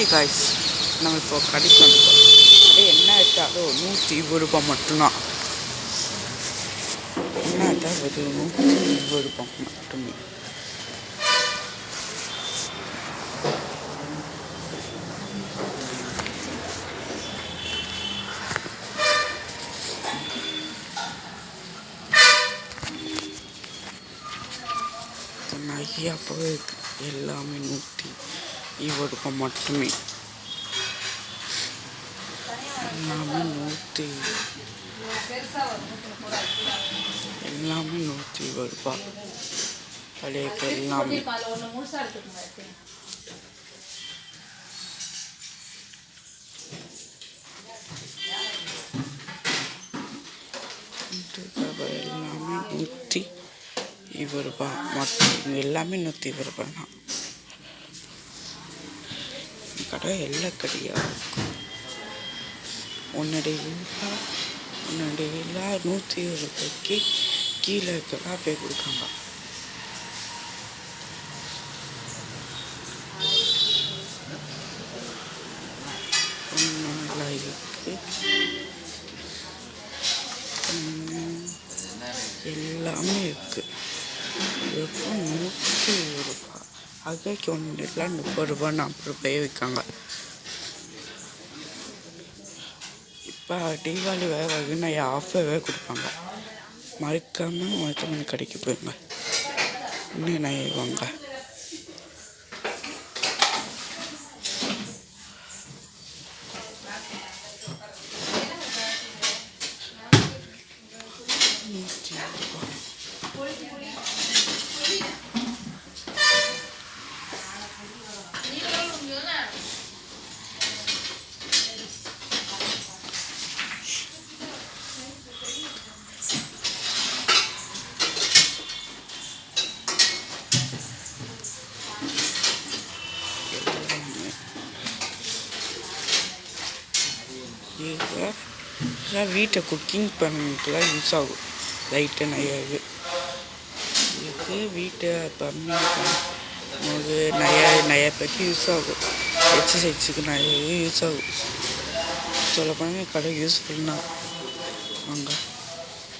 Hi guys, நம்ம இப்போ கடைக்கு வந்துட்டோம். கடை என்ன எடுத்தாலும் 120 ரூபாய் மட்டும்தான். என்ன எடுத்தால் ஒரு 120 ரூபாய் மட்டுமே. நிறையா பொருள் இருக்கு, எல்லாமே 120 ரூபாய் மட்டுமே. எல்லாமே 120 ரூபாய். பழைய எல்லாமே எல்லாமே 120 ரூபாய் மட்டும். எல்லாமே 120 ரூபாய் தான். கடை எல்லா கடையாக இருக்கும். உன்னுடைய 120 ரூபாய்க்கு கீழே இருக்கிறதா போய் கொடுக்காங்க. எல்லாமே இருக்கு. எப்போ 120 ரூபாய், அகைக்கு ஒன்று 30 ரூபாய் 40 ரூபாயே விற்காங்க. இப்போ தீபாவளி வேறு வருதுன்னா ஆஃபர் கொடுப்பாங்க. மறக்காமல் மருத்துவமனை கடைக்கு போயிருங்க. இன்னும் நான் வாங்க. வீட்டை குக்கிங் பண்ணுறதுக்குலாம் யூஸ் ஆகும். லைட்டு இதுக்கு வீட்டை பண்ணும்போது நிறைய பேருக்கு யூஸ் ஆகும். எக்ஸசைஸுக்கு நிறைய யூஸ் ஆகும். சொல்லப்போனால் கடை யூஸ்ஃபுல் தான். வாங்க.